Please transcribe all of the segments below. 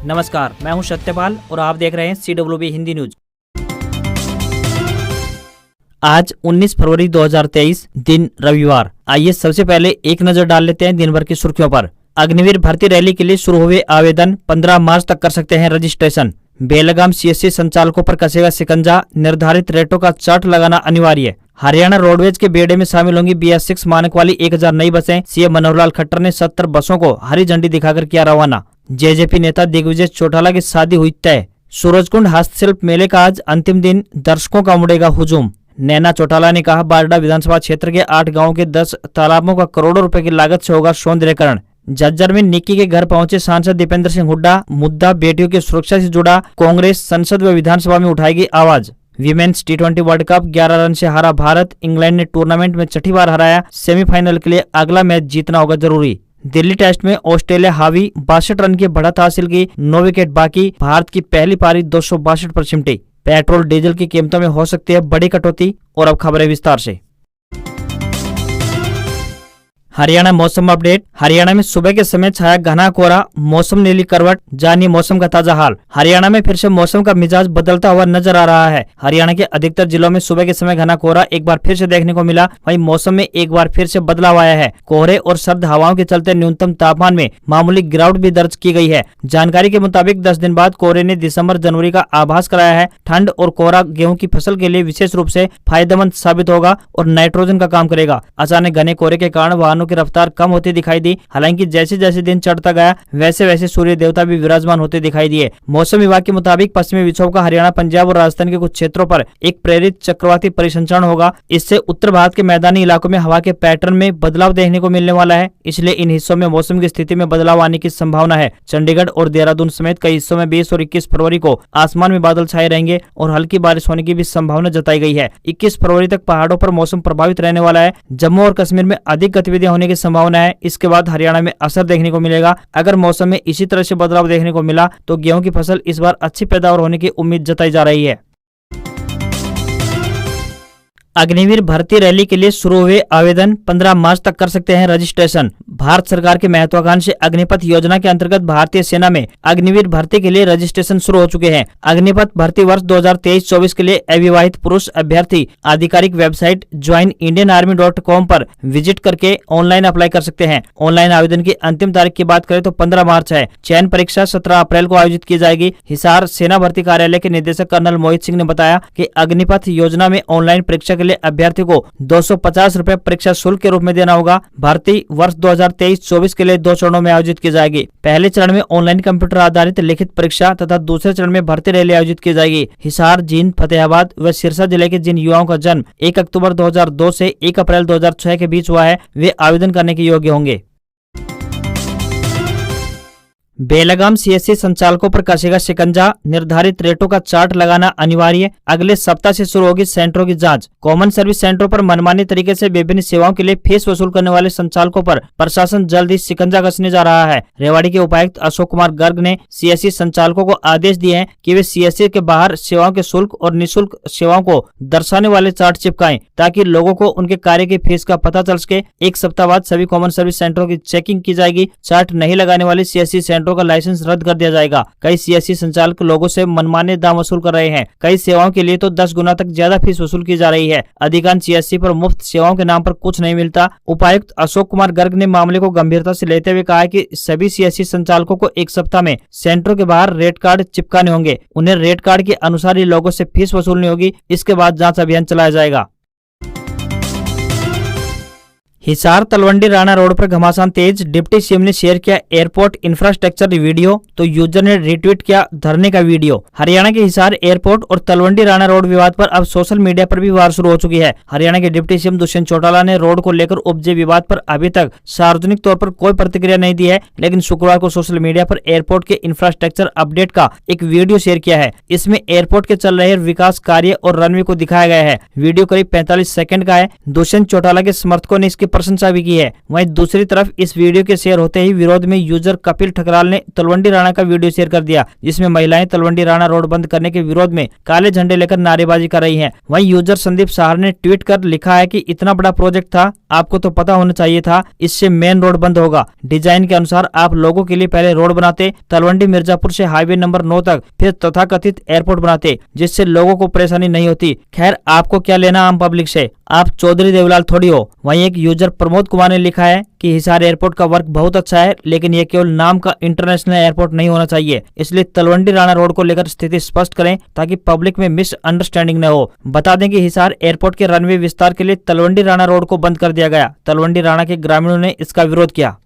नमस्कार, मैं हूं सत्यपाल और आप देख रहे हैं CWB हिंदी न्यूज। आज 19 फरवरी 2023 दिन रविवार। आइए सबसे पहले एक नजर डाल लेते हैं दिन भर की सुर्खियों पर। अग्निवीर भर्ती रैली के लिए शुरू हुए आवेदन 15 मार्च तक कर सकते हैं रजिस्ट्रेशन। बेलगाम CSC संचालकों पर कसेगा शिकंजा, निर्धारित रेटों का चार्ट लगाना अनिवार्य। हरियाणा रोडवेज के बेड़े में शामिल होंगी BS6 मानक वाली 1000 नई बसें। CM मनोहर लाल खट्टर ने 70 बसों को हरी झंडी दिखाकर किया रवाना। JJP नेता दिग्विजय चौटाला की शादी हुई तय। सूरजकुंड हस्तशिल्प मेले का आज अंतिम दिन, दर्शकों का उमड़ेगा हुजूम। नैना चौटाला ने कहा, बारडा विधानसभा क्षेत्र के 8 गांवों के 10 तालाबों का करोड़ों रुपए की लागत से होगा सौंदर्यीकरण। झज्जर में निक्की के घर पहुंचे सांसद दीपेंद्र सिंह हुड्डा। मुद्दा बेटियों की सुरक्षा से जुड़ा, कांग्रेस संसद व विधानसभा में उठाएगी आवाज। Women's T20 world cup 11 run से हारा भारत। इंग्लैंड ने टूर्नामेंट में छठी बार हराया। सेमीफाइनल के लिए अगला मैच जीतना होगा जरूरी। दिल्ली टेस्ट में ऑस्ट्रेलिया हावी, 62 रन की बढ़त हासिल की, 9 विकेट बाकी। भारत की पहली पारी 262 पर सिमटी। पेट्रोल डीजल की कीमतों में हो सकती है बड़ी कटौती। और अब खबरें विस्तार से। हरियाणा मौसम अपडेट। हरियाणा में सुबह के समय छाया घना कोहरा, मौसम नीली करवट, जानिए मौसम का ताजा हाल। हरियाणा में फिर से मौसम का मिजाज बदलता हुआ नजर आ रहा है। हरियाणा के अधिकतर जिलों में सुबह के समय घना कोहरा एक बार फिर से देखने को मिला। वहीं मौसम में एक बार फिर से बदलाव आया है। कोहरे और सर्द हवाओं के चलते न्यूनतम तापमान में मामूली गिरावट भी दर्ज की गई है। जानकारी के मुताबिक 10 दिन बाद कोहरे ने दिसंबर जनवरी का आभास कराया है। ठंड और कोहरा गेहूं की फसल के लिए विशेष रूप से फायदेमंद साबित होगा और नाइट्रोजन का काम करेगा। अचानक घने कोहरे के कारण वाहनों की रफ्तार कम होती दिखाई दी। हालांकि जैसे जैसे दिन चढ़ता गया वैसे वैसे सूर्य देवता भी विराजमान होते दिखाई दिए। मौसम विभाग के मुताबिक पश्चिमी विक्षोभ का हरियाणा, पंजाब और राजस्थान के कुछ क्षेत्रों पर एक प्रेरित चक्रवाती परिसंचरण होगा। इससे उत्तर भारत के मैदानी इलाकों में हवा के पैटर्न में बदलाव देखने को मिलने वाला है। इसलिए इन हिस्सों में मौसम की स्थिति में बदलाव आने की संभावना है। चंडीगढ़ और देहरादून समेत कई हिस्सों में 20 और 21 फरवरी को आसमान में बादल छाए रहेंगे और हल्की बारिश होने की भी संभावना जताई गई है। 21 फरवरी तक पहाड़ों पर मौसम प्रभावित रहने वाला है। जम्मू और कश्मीर में अधिक गतिविधियां होने की संभावना है। इसके बाद हरियाणा में असर देखने को मिलेगा। अगर मौसम में इसी तरह से बदलाव देखने को मिला तो गेहूं की फसल इस बार अच्छी पैदावार होने की उम्मीद जताई जा रही है। अग्निवीर भर्ती रैली के लिए शुरू हुए आवेदन 15 मार्च तक कर सकते हैं रजिस्ट्रेशन। भारत सरकार के महत्वाकांक्षी अग्निपथ योजना के अंतर्गत भारतीय सेना में अग्निवीर भर्ती के लिए रजिस्ट्रेशन शुरू हो चुके हैं। अग्निपथ भर्ती वर्ष 2023-24 के लिए अविवाहित पुरुष अभ्यर्थी आधिकारिक वेबसाइट joinindianarmy.com पर विजिट करके ऑनलाइन अप्लाई कर सकते हैं। ऑनलाइन आवेदन की अंतिम तारीख की बात करें तो 15 मार्च है। चयन परीक्षा 17 अप्रैल को आयोजित की जाएगी। हिसार सेना भर्ती कार्यालय के निदेशक कर्नल मोहित सिंह ने बताया कि अग्निपथ योजना में ऑनलाइन परीक्षा के लिए अभ्यर्थी को 250 रुपए परीक्षा शुल्क के रूप में देना होगा। भर्ती वर्ष 2023-24 के लिए 2 चरणों में आयोजित की जाएगी। पहले चरण में ऑनलाइन कंप्यूटर आधारित लिखित परीक्षा तथा दूसरे चरण में भर्ती रैली आयोजित की जाएगी। हिसार, जींद, फतेहाबाद व सिरसा जिले के जिन युवाओं का जन्म 1 अक्टूबर 2002 से 1 अप्रैल 2006 के बीच हुआ है वे आवेदन करने के योग्य होंगे। बेलगाम CSC संचालकों पर कसेगा शिकंजा, निर्धारित रेटों का चार्ट लगाना अनिवार्य। अगले सप्ताह से शुरू होगी सेंटरों की जांच। कॉमन सर्विस सेंटरों पर मनमानी तरीके से विभिन्न सेवाओं के लिए फीस वसूल करने वाले संचालकों पर प्रशासन जल्द ही शिकंजा कसने जा रहा है। रेवाड़ी के उपायुक्त अशोक कुमार गर्ग ने CSC संचालकों को आदेश दिए हैं कि वे CSC के बाहर सेवाओं के शुल्क और निःशुल्क सेवाओं को दर्शाने वाले चार्ट चिपकाएं ताकि लोगों को उनके कार्य की फीस का पता चल सके। एक सप्ताह बाद सभी कॉमन सर्विस सेंटरों की चेकिंग की जाएगी। चार्ट नहीं लगाने वाले CSC सेंटरों का लाइसेंस रद्द कर दिया जाएगा। कई CSC संचालक लोगों से मनमाने दाम वसूल कर रहे हैं। कई सेवाओं के लिए तो 10 गुना तक ज्यादा फीस वसूल की जा रही है। अधिकांश CSC पर मुफ्त सेवाओं के नाम पर कुछ नहीं मिलता। उपायुक्त अशोक कुमार गर्ग ने मामले को गंभीरता से लेते हुए कहा है कि सभी CSC संचालकों को एक सप्ताह में सेंटरों के बाहर रेट कार्ड चिपकाने होंगे। उन्हें रेट कार्ड के अनुसार ही लोगों से फीस वसूलनी होगी। इसके बाद जांच अभियान चलाया जाएगा। हिसार तलवंडी राणा रोड पर घमासान तेज, डिप्टी सीएम ने शेयर किया एयरपोर्ट इंफ्रास्ट्रक्चर वीडियो तो यूजर ने रिट्वीट किया धरने का वीडियो। हरियाणा के हिसार एयरपोर्ट और तलवंडी राणा रोड विवाद पर अब सोशल मीडिया पर भी वार शुरू हो चुकी है। हरियाणा के डिप्टी सीएम दुष्यंत चौटाला ने रोड को लेकर उपजे विवाद पर अभी तक सार्वजनिक तौर पर कोई प्रतिक्रिया नहीं दी है, लेकिन शुक्रवार को सोशल मीडिया पर एयरपोर्ट के इंफ्रास्ट्रक्चर अपडेट का एक वीडियो शेयर किया है। इसमें एयरपोर्ट के चल रहे विकास कार्य और रनवे को दिखाया गया है। वीडियो करीब 45 सेकंड का है। दुष्यंत चौटाला के समर्थकों ने इसकी प्रशंसा भी की है। वहीं दूसरी तरफ इस वीडियो के शेयर होते ही विरोध में यूजर कपिल ठकराल ने तलवंडी राणा का वीडियो शेयर कर दिया, जिसमें महिलाएं तलवंडी राणा रोड बंद करने के विरोध में काले झंडे लेकर नारेबाजी कर रही हैं। वहीं यूजर संदीप सहार ने ट्वीट कर लिखा है कि इतना बड़ा प्रोजेक्ट था, आपको तो पता होना चाहिए था इससे मेन रोड बंद होगा। डिजाइन के अनुसार आप लोगों के लिए पहले रोड बनाते, तलवंडी मिर्जापुर से हाईवे नंबर 9 तक, फिर तथाकथित एयरपोर्ट बनाते, जिससे लोगों को परेशानी नहीं होती। खैर, आपको क्या लेना आम पब्लिक से, आप चौधरी देवलाल थोड़ी हो। वहीं एक यूजर प्रमोद कुमार ने लिखा है कि हिसार एयरपोर्ट का वर्क बहुत अच्छा है, लेकिन यह केवल नाम का इंटरनेशनल एयरपोर्ट नहीं होना चाहिए। इसलिए तलवंडी राणा रोड को लेकर स्थिति स्पष्ट करें ताकि पब्लिक में मिसअंडरस्टैंडिंग न हो। बता दें कि हिसार एयरपोर्ट के रनवे विस्तार के लिए तलवंडी राणा रोड को बंद कर दिया गया। तलवंडी राणा के ग्रामीणों ने इसका विरोध किया।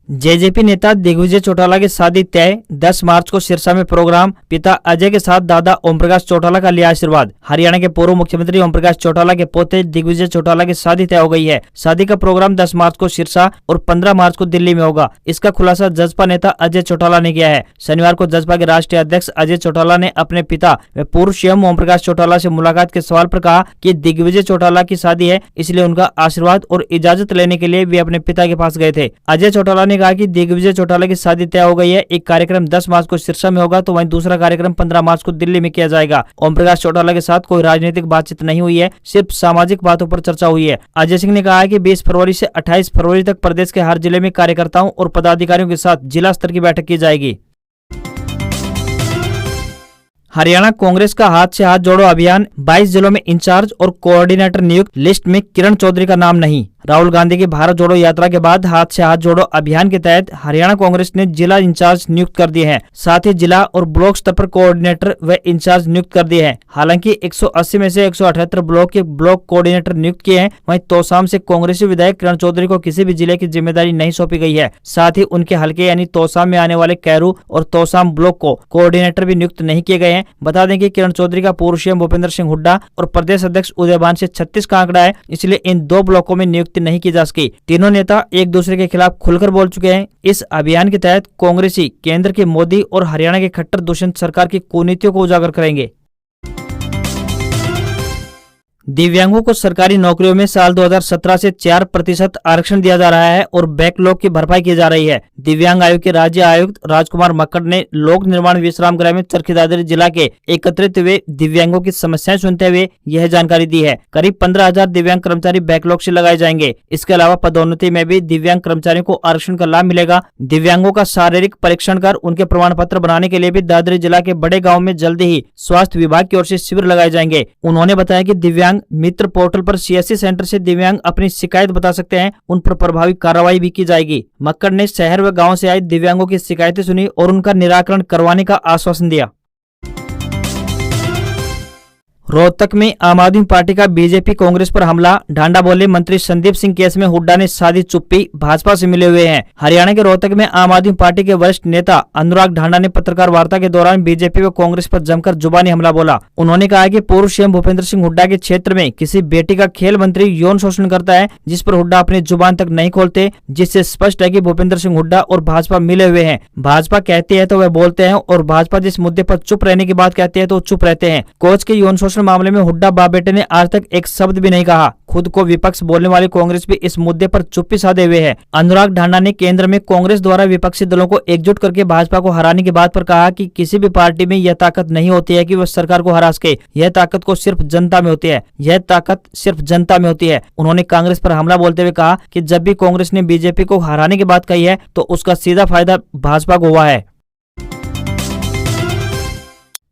जेजेपी नेता दिग्विजय चौटाला की शादी तय, 10 मार्च को सिरसा में प्रोग्राम, पिता अजय के साथ दादा ओम प्रकाश चौटाला का लिया आशीर्वाद। हरियाणा के पूर्व मुख्यमंत्री ओम प्रकाश चौटाला के पोते दिग्विजय चौटाला की शादी तय हो गई है। शादी का प्रोग्राम 10 मार्च को सिरसा और 15 मार्च को दिल्ली में होगा। इसका खुलासा जसपा नेता अजय चौटाला ने किया है। शनिवार को जसपा के राष्ट्रीय अध्यक्ष अजय चौटाला ने अपने पिता व पूर्व सीएम ओम प्रकाश चौटाला से मुलाकात के सवाल पर कहा कि दिग्विजय चौटाला की शादी है, इसलिए उनका आशीर्वाद और इजाजत लेने के लिए वे अपने पिता के पास गए थे। अजय चौटाला ने कहा कि दिग्विजय चौटाला की शादी तय हो गई है। एक कार्यक्रम 10 मार्च को सिरसा में होगा, तो वहीं दूसरा कार्यक्रम 15 मार्च को दिल्ली में किया जाएगा। ओम प्रकाश चौटाला के साथ कोई राजनीतिक बातचीत नहीं हुई है, सिर्फ सामाजिक बातों पर चर्चा हुई है। अजय सिंह ने कहा है कि 20 फरवरी से 28 फरवरी तक प्रदेश के हर जिले में कार्यकर्ताओं और पदाधिकारियों के साथ जिला स्तर की बैठक की जाएगी। हरियाणा कांग्रेस का हाथ से हाथ जोड़ो अभियान, 22 जिलों में इंचार्ज और कोऑर्डिनेटर नियुक्त, लिस्ट में किरण चौधरी का नाम नहीं। राहुल गांधी की भारत जोड़ो यात्रा के बाद हाथ से हाथ जोड़ो अभियान के तहत हरियाणा कांग्रेस ने जिला इंचार्ज नियुक्त कर दिए हैं। साथ ही जिला और ब्लॉक स्तर पर कोऑर्डिनेटर व इंचार्ज नियुक्त कर दिए हैं। हालांकि 180 में से 178 ब्लॉक के ब्लॉक कोऑर्डिनेटर नियुक्त किए हैं। वहीं तोसाम से कांग्रेसी विधायक किरण चौधरी को किसी भी जिले की जिम्मेदारी नहीं सौंपी गई है। साथ ही उनके हलके यानी तोसाम में आने वाले कैरू और तोसाम ब्लॉक को कोऑर्डिनेटर भी नियुक्त नहीं किए गए हैं। बता दें कि किरण चौधरी का पूर्व सीएम भूपेंद्र सिंह हुड्डा और प्रदेश अध्यक्ष उदयभान से 36 का आंकड़ा है, इसलिए इन 2 ब्लॉकों में नियुक्ति नहीं की जा सकी। तीनों नेता एक दूसरे के खिलाफ खुलकर बोल चुके हैं। इस अभियान के तहत कांग्रेसी केंद्र के मोदी और हरियाणा के खट्टर दुष्यंत सरकार की कुनीतियों को उजागर करेंगे। दिव्यांगों को सरकारी नौकरियों में साल 2017 से 4% आरक्षण दिया जा रहा है और बैकलॉग की भरपाई की जा रही है। दिव्यांग आयोग के राज्य आयुक्त राजकुमार मक्कड़ ने लोक निर्माण विश्राम गृह में चरखी दादरी जिला के एकत्रित हुए दिव्यांगों की समस्याएं सुनते हुए यह जानकारी दी है। करीब 15,000 दिव्यांग कर्मचारी बैकलॉग से लगाए जाएंगे। इसके अलावा पदोन्नति में भी दिव्यांग कर्मचारियों को आरक्षण का लाभ मिलेगा। दिव्यांगों का शारीरिक परीक्षण कर उनके प्रमाण पत्र बनाने के लिए भी दादरी जिला के बड़े गाँव में जल्दी ही स्वास्थ्य विभाग की ओर से शिविर लगाए जाएंगे। उन्होंने बताया कि दिव्यांग मित्र पोर्टल पर सीएससी सेंटर से दिव्यांग अपनी शिकायत बता सकते हैं, उन पर प्रभावी कार्रवाई भी की जाएगी। मक्कड़ ने शहर व गांव से आए दिव्यांगों की शिकायतें सुनी और उनका निराकरण करवाने का आश्वासन दिया। रोहतक में आम आदमी पार्टी का बीजेपी कांग्रेस पर हमला, ढांडा बोले मंत्री संदीप सिंह केस में हुड्डा ने साधी चुप्पी, भाजपा से मिले हुए हैं। हरियाणा के रोहतक में आम आदमी पार्टी के वरिष्ठ नेता अनुराग ढांडा ने पत्रकार वार्ता के दौरान बीजेपी व कांग्रेस पर जमकर जुबानी हमला बोला। उन्होंने कहा कि पूर्व सीएम भूपेंद्र सिंह हुड्डा के क्षेत्र में किसी बेटी का खेल मंत्री यौन शोषण करता है, जिस पर हुड्डा अपनी जुबान तक नहीं खोलते, जिससे स्पष्ट है कि भूपेंद्र सिंह हुड्डा और भाजपा मिले हुए हैं। भाजपा कहती है तो वह बोलते हैं और भाजपा जिस मुद्दे पर चुप रहने की बात कहती है तो चुप रहते हैं। कोच के यौन शोषण मामले में हुड्डा बाप बेटे ने आज तक एक शब्द भी नहीं कहा। खुद को विपक्ष बोलने वाली कांग्रेस भी इस मुद्दे पर चुप्पी साधे हुए है। अनुराग ढांडा ने केंद्र में कांग्रेस द्वारा विपक्षी दलों को एकजुट करके भाजपा को हराने की बात पर कहा कि किसी भी पार्टी में यह ताकत नहीं होती है कि वह सरकार को हरा सके। यह ताकत को सिर्फ जनता में होती है, यह ताकत सिर्फ जनता में होती है। उन्होंने कांग्रेस पर हमला बोलते हुए कहा कि जब भी कांग्रेस ने बीजेपी को हराने की बात कही है तो उसका सीधा फायदा भाजपा को हुआ है।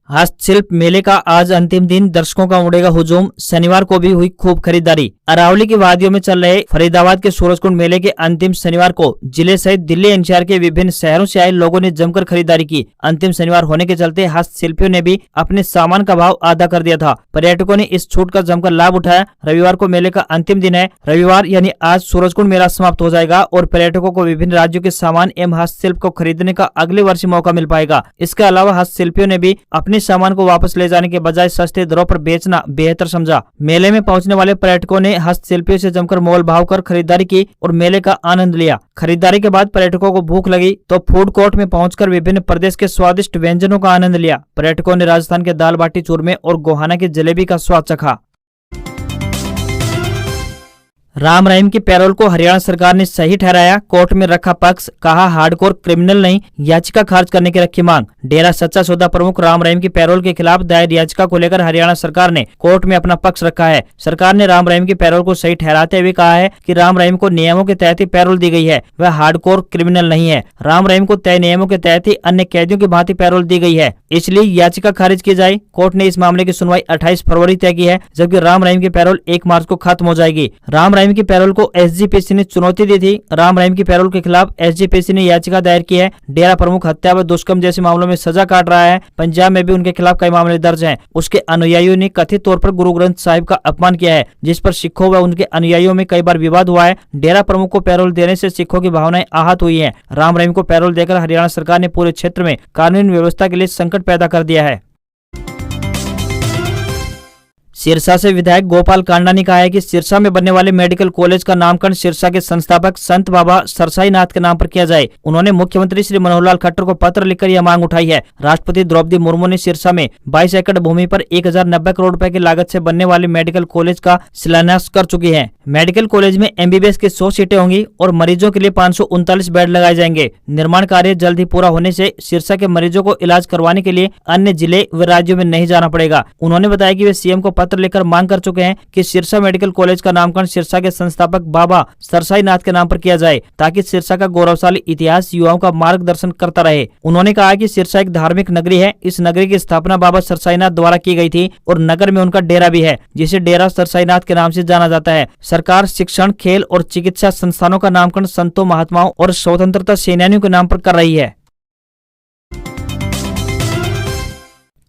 हस्तशिल्प मेले का आज अंतिम दिन, दर्शकों का उमड़ेगा हुजूम। शनिवार को भी हुई खूब खरीदारी। अरावली की वादियों में चल रहे फरीदाबाद के सूरजकुंड मेले के अंतिम शनिवार को जिले सहित दिल्ली एनसीआर के विभिन्न शहरों से आए लोगों ने जमकर खरीदारी की। अंतिम शनिवार होने के चलते हस्तशिल्पियों ने भी अपने सामान का भाव आधा कर दिया था। पर्यटकों ने इस छूट का जमकर लाभ उठाया। रविवार को मेले का अंतिम दिन है। रविवार यानी आज सूरजकुंड मेला समाप्त हो जाएगा और पर्यटकों को विभिन्न राज्यों के सामान एवं हस्तशिल्प को खरीदने का अगले वर्ष मौका मिल पाएगा। इसके अलावा हस्तशिल्पियों ने भी अपने सामान को वापस ले जाने के बजाय सस्ते दरों पर बेचना बेहतर समझा। मेले में पहुंचने वाले पर्यटकों ने हस्तशिल्पियों से जमकर मोल भाव कर खरीदारी की और मेले का आनंद लिया। खरीदारी के बाद पर्यटकों को भूख लगी तो फूड कोर्ट में पहुंचकर विभिन्न प्रदेश के स्वादिष्ट व्यंजनों का आनंद लिया। पर्यटकों ने राजस्थान के दाल बाटी चूरमे और गोहाना की जलेबी का स्वाद चखा। राम रहीम की पैरोल को हरियाणा सरकार ने सही ठहराया, कोर्ट में रखा पक्ष, कहा हार्डकोर क्रिमिनल नहीं, याचिका खारिज करने की रखी मांग। डेरा सच्चा सौदा प्रमुख राम रहीम की पैरोल के खिलाफ दायर याचिका को लेकर हरियाणा सरकार ने कोर्ट में अपना पक्ष रखा है। सरकार ने राम रहीम की पैरोल को सही ठहराते हुए कहा है कि राम रहीम को नियमों के तहत ही पैरोल दी गई है, वह हार्डकोर क्रिमिनल नहीं है। राम रहीम को तय नियमों के तहत ही अन्य कैदियों की भांति पैरोल दी गई है, इसलिए याचिका खारिज की जाए। कोर्ट ने इस मामले की सुनवाई 28 फरवरी तय की है, जबकि राम रहीम की पैरोल 1 मार्च को खत्म हो जाएगी। राम रहीम की पैरोल को एसजीपीसी ने चुनौती दी थी। राम रहीम की पैरोल के खिलाफ एसजीपीसी ने याचिका दायर की है। डेरा प्रमुख हत्या व दुष्कर्म जैसे मामलों में सजा काट रहा है। पंजाब में भी उनके खिलाफ कई मामले दर्ज हैं। उसके अनुयायियों ने कथित तौर पर गुरु ग्रंथ साहिब का अपमान किया है, जिस पर सिखों व उनके अनुयायियों में कई बार विवाद हुआ है। डेरा प्रमुख को पैरोल देने से सिखों की भावनाएं आहत हुई है। राम रहीम को पैरोल देकर हरियाणा सरकार ने पूरे क्षेत्र में कानून व्यवस्था के लिए संकट पैदा कर दिया है। सिरसा से विधायक गोपाल कांडा ने कहा है कि सिरसा में बनने वाले मेडिकल कॉलेज का नामकरण सिरसा के संस्थापक संत बाबा सरसाई नाथ के नाम पर किया जाए। उन्होंने मुख्यमंत्री श्री मनोहर लाल खट्टर को पत्र लिखकर यह मांग उठाई है। राष्ट्रपति द्रौपदी मुर्मू ने सिरसा में 22 एकड़ भूमि पर 1090 करोड़ रुपए की लागत से बनने वाले मेडिकल कॉलेज का शिलान्यास कर चुकी है। मेडिकल कॉलेज में एमबीबीएस की 100 सीटें होंगी और मरीजों के लिए 539 बेड लगाए जाएंगे। निर्माण कार्य जल्द ही पूरा होने से सिरसा के मरीजों को इलाज करवाने के लिए अन्य जिले व राज्यों में नहीं जाना पड़ेगा। उन्होंने बताया कि वे सीएम को पत्र लेकर मांग कर चुके हैं कि सिरसा मेडिकल कॉलेज का नामकरण सिरसा के संस्थापक बाबा सरसाई नाथ के नाम पर किया जाए, ताकि सिरसा का गौरवशाली इतिहास युवाओं का मार्गदर्शन करता रहे। उन्होंने कहा कि सिरसा एक धार्मिक नगरी है। इस नगरी की स्थापना बाबा सरसाई नाथ द्वारा की गई थी और नगर में उनका डेरा भी है, जिसे डेरा सरसाई नाथ के नाम से जाना जाता है। सरकार शिक्षण, खेल और चिकित्सा संस्थानों का नामकरण संतों, महात्माओं और स्वतंत्रता सेनानियों के नाम पर कर रही है।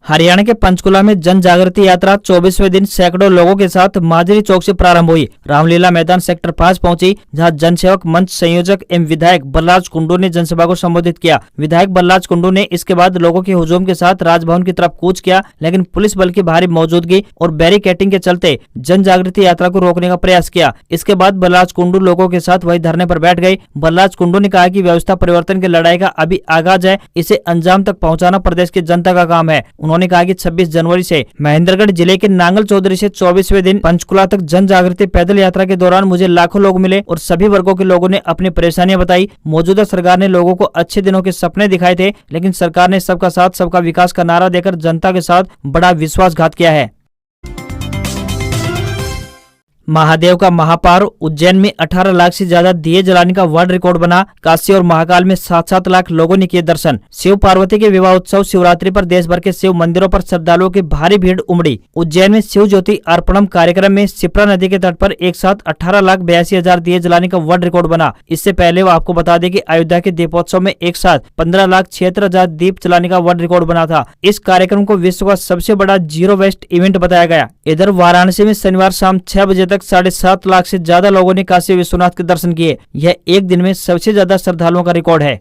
हरियाणा के पंचकुला में जन जागृति यात्रा 24वें दिन सैकड़ों लोगों के साथ माजरी चौक से प्रारंभ हुई। रामलीला मैदान सेक्टर 5 पहुंची, जहां जनसेवक मंच संयोजक एवं विधायक बलराज कुंडू ने जनसभा को संबोधित किया। विधायक बलराज कुंडू ने इसके बाद लोगों के हुजूम के साथ राजभवन की तरफ कूच किया, लेकिन पुलिस बल की भारी मौजूदगी और बैरिकेटिंग के चलते जन जागृति यात्रा को रोकने का प्रयास किया। इसके बाद बलराज कुंडू लोगों के साथ वही धरने पर बैठ गए। बलराज कुंडू ने कहा कि व्यवस्था परिवर्तन की लड़ाई का अभी आगाज है, इसे अंजाम तक पहुंचाना प्रदेश की जनता का काम है। उन्होंने कहा कि 26 जनवरी से महेंद्रगढ़ जिले के नांगल चौधरी से 24वें दिन पंचकुला तक जन जागृति पैदल यात्रा के दौरान मुझे लाखों लोग मिले और सभी वर्गों के लोगों ने अपनी परेशानियां बताई। मौजूदा सरकार ने लोगों को अच्छे दिनों के सपने दिखाए थे, लेकिन सरकार ने सबका साथ सबका विकास का नारा देकर जनता के साथ बड़ा विश्वासघात किया है। महादेव का महापर्व उज्जैन में 18 लाख से ज्यादा दिए जलाने का वर्ल्ड रिकॉर्ड बना। काशी और महाकाल में 7-7 लाख लोगों ने किए दर्शन। शिव पार्वती के विवाह उत्सव शिवरात्रि पर देश भर के शिव मंदिरों पर श्रद्धालुओं की भारी भीड़ उमड़ी। उज्जैन में शिव ज्योति अर्पणम कार्यक्रम में शिप्रा नदी के तट पर एक साथ 18,82,000 दिए जलाने का वर्ल्ड रिकॉर्ड बना। इससे पहले वो आपको बता दें कि अयोध्या के दीपोत्सव में एक साथ 15,76,000 दीप जलाने का वर्ल्ड रिकॉर्ड बना था। इस कार्यक्रम को विश्व का सबसे बड़ा जीरो वेस्ट इवेंट बताया गया। इधर वाराणसी में शनिवार शाम 6 बजे तक 7.5 लाख से ज्यादा लोगों ने काशी विश्वनाथ के दर्शन किए। यह एक दिन में सबसे ज्यादा श्रद्धालुओं का रिकॉर्ड है।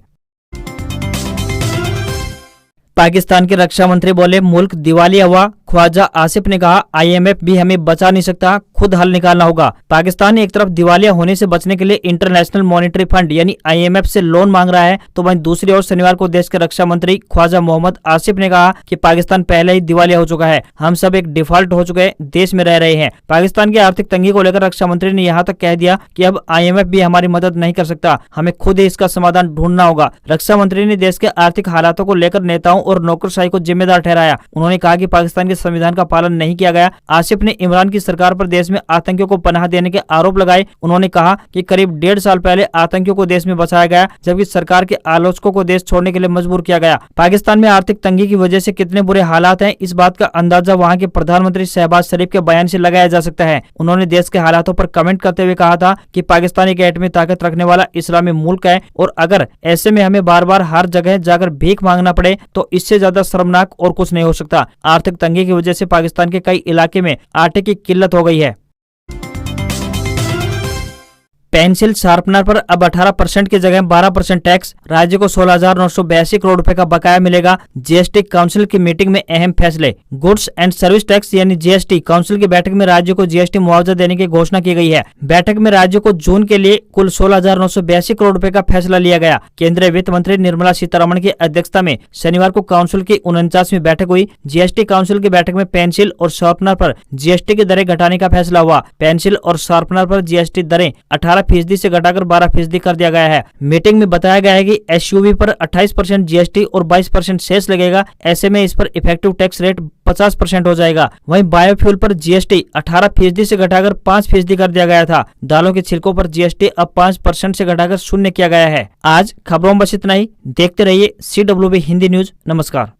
पाकिस्तान के रक्षा मंत्री बोले मुल्क दिवालिया हुआ। ख्वाजा आसिफ ने कहा आईएमएफ भी हमें बचा नहीं सकता, खुद हल निकालना होगा। पाकिस्तान एक तरफ दिवालिया होने से बचने के लिए इंटरनेशनल मॉनेटरी फंड यानी आईएमएफ से लोन मांग रहा है, तो वहीं दूसरी ओर शनिवार को देश के रक्षा मंत्री ख्वाजा मोहम्मद आसिफ ने कहा कि पाकिस्तान पहले ही दिवालिया हो चुका है, हम सब एक डिफॉल्ट हो चुके देश में रह रहे हैं। पाकिस्तान की आर्थिक तंगी को लेकर रक्षा मंत्री ने यहाँ तक कह दिया कि अब आईएमएफ भी हमारी मदद नहीं कर सकता, हमें खुद ही इसका समाधान ढूंढना होगा। रक्षा मंत्री ने देश के आर्थिक हालातों को लेकर नेताओं और नौकरशाही को जिम्मेदार ठहराया। उन्होंने कहा कि पाकिस्तान के संविधान का पालन नहीं किया गया। आसिफ ने इमरान की सरकार पर देश में आतंकियों को पनाह देने के आरोप लगाए। उन्होंने कहा कि करीब 1.5 साल पहले आतंकियों को देश में बचाया गया, जबकि सरकार के आलोचकों को देश छोड़ने के लिए मजबूर किया गया। पाकिस्तान में आर्थिक तंगी की वजह से कितने बुरे हालात हैं, इस बात का अंदाजा वहां के प्रधानमंत्री शहबाज शरीफ के बयान से लगाया जा सकता है। उन्होंने देश के हालातों पर कमेंट करते हुए कहा था कि पाकिस्तान एक एटमी ताकत रखने वाला इस्लामी मुल्क है और अगर ऐसे में हमें बार बार हर जगह जाकर भीख मांगना पड़े तो इससे ज्यादा शर्मनाक और कुछ नहीं हो सकता। आर्थिक तंगी की वजह से पाकिस्तान के कई इलाके में आटे की किल्लत हो गई है। पेंसिल शार्पनर पर अब 18% की जगह 12% टैक्स। राज्य को 16,982 करोड़ रुपए का बकाया मिलेगा। जीएसटी काउंसिल की मीटिंग में अहम फैसले। गुड्स एंड सर्विस टैक्स यानी जीएसटी काउंसिल की बैठक में राज्य को जीएसटी मुआवजा देने की घोषणा की गई है। बैठक में राज्य को जून के लिए कुल 16,982 करोड़ रुपए का फैसला लिया गया। केंद्रीय वित्त मंत्री निर्मला सीतारमण की अध्यक्षता में शनिवार को काउंसिल की 49वीं बैठक हुई। जीएसटी काउंसिल की बैठक में पेंसिल और शार्पनर पर जीएसटी की दरें घटाने का फैसला हुआ। पेंसिल और शार्पनर पर जीएसटी दरें 18% से घटाकर 12% कर दिया गया है। मीटिंग में बताया गया है कि एसयूवी पर 28% जीएसटी और 22% सेस लगेगा। ऐसे में इस पर इफेक्टिव टैक्स रेट 50% हो जाएगा। वहीं बायोफ्यूल पर जीएसटी 18% से घटाकर 5% कर दिया गया था। दालों के छिलकों पर जीएसटी अब 5% से घटाकर 0 किया गया है। आज खबरों में बस इतना ही। देखते रहिए CWB हिंदी न्यूज। नमस्कार।